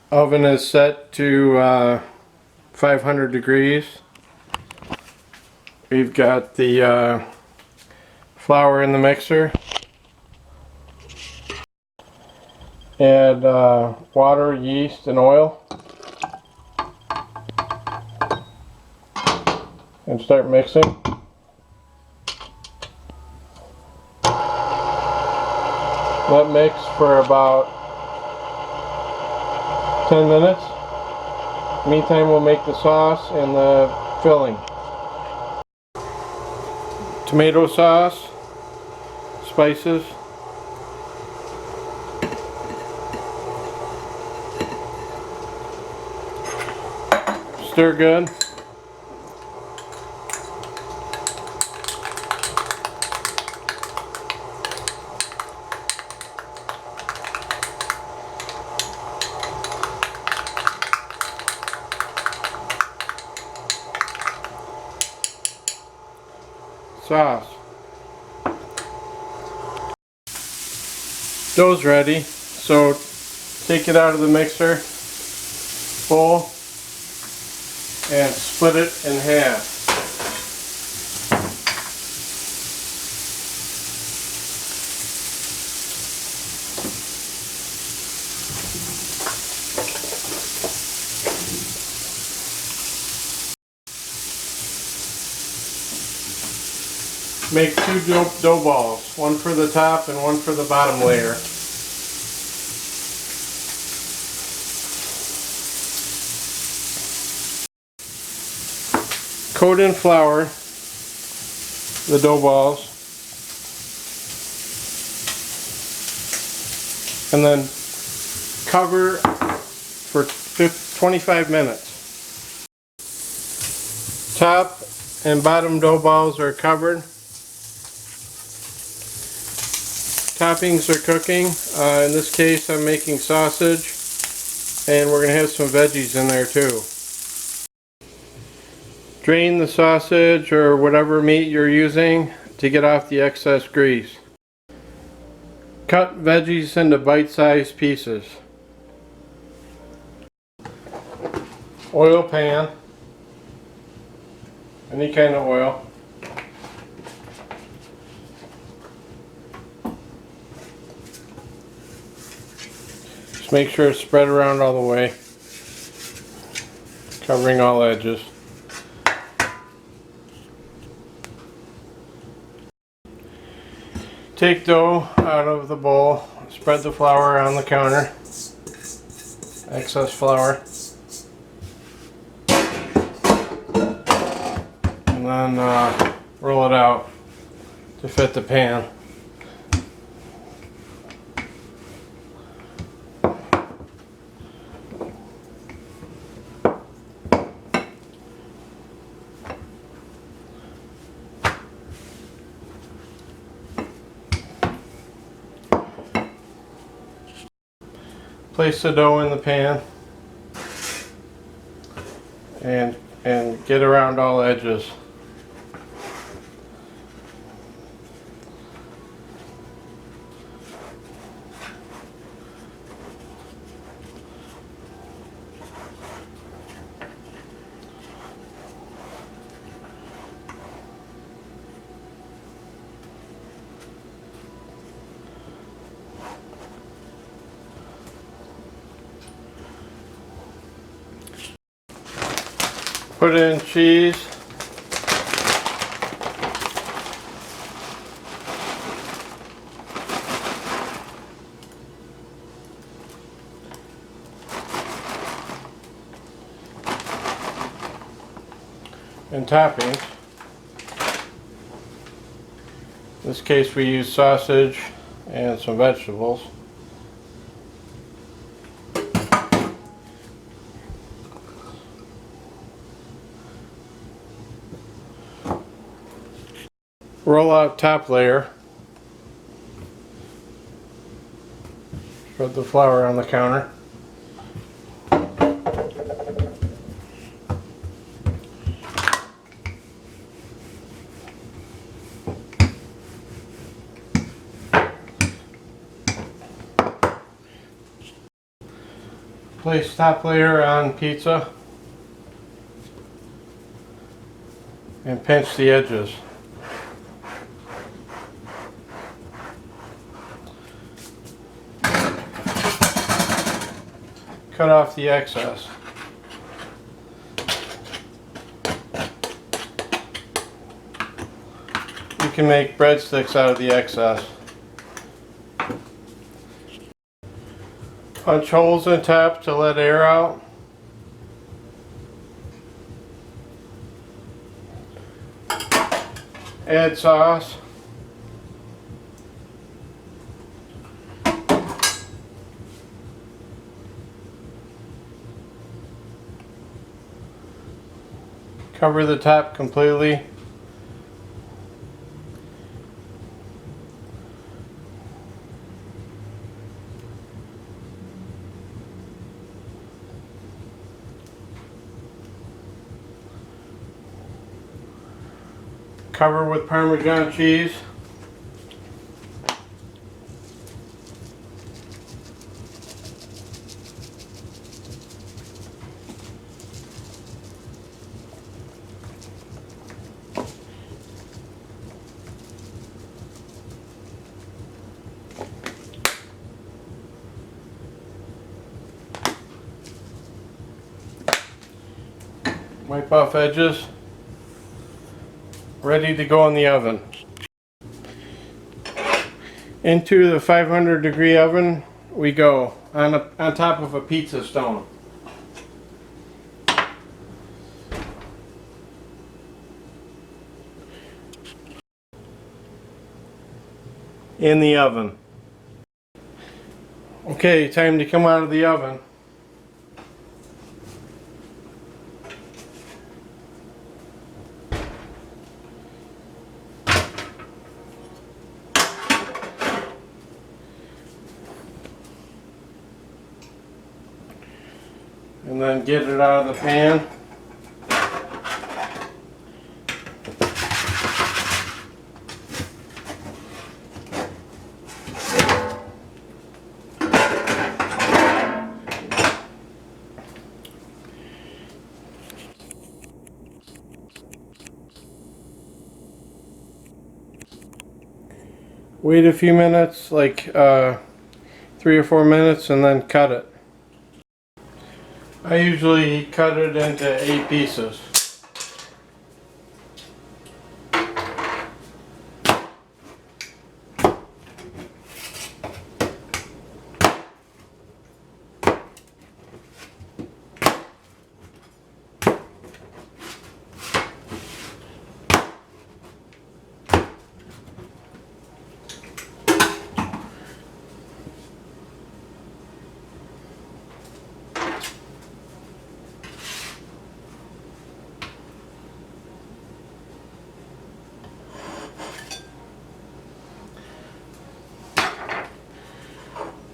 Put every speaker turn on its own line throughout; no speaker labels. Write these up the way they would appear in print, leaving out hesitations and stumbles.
Oven is set to 500 degrees. We've got the flour in the mixer. Add water, yeast, and oil. And start mixing. Let mix for about 10 minutes. Meantime, we'll make the sauce and the filling. Tomato sauce, spices, stir good. Sauce. Dough's ready, so take it out of the mixer bowl and split it in half. Make two dough balls, one for the top and one for the bottom layer. Coat in flour the dough balls and then cover for 25 minutes. Top and bottom dough balls are covered. Toppings are cooking. In this case I'm making sausage, and we're going to have some veggies in there too. Drain the sausage or whatever meat you're using to get off the excess grease. Cut veggies into bite-sized pieces. Oil pan, any kind of oil. Just make sure it's spread around all the way, covering all edges. Take dough out of the bowl, spread the flour on the counter, excess flour, and then roll it out to fit the pan. Place the dough in the pan and get around all edges. Put in cheese, and toppings. In this case we use sausage and some vegetables. Roll out top layer. Spread the flour on the counter. Place top layer on pizza and pinch the edges. Cut off the excess. You can make breadsticks out of the excess. Punch holes in top to let air out. Add sauce. Cover the top completely. Cover with Parmesan cheese. Wipe off edges. Ready to go in the oven. Into the 500-degree oven we go on top of a pizza stone. In the oven. Okay, time to come out of the oven. And then get it out of the pan. Wait a few minutes, like 3 or 4 minutes, and then cut it. I usually cut it into 8 pieces.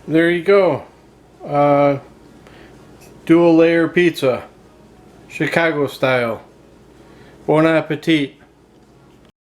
There you go. Dual layer pizza, Chicago style. Bon appetit.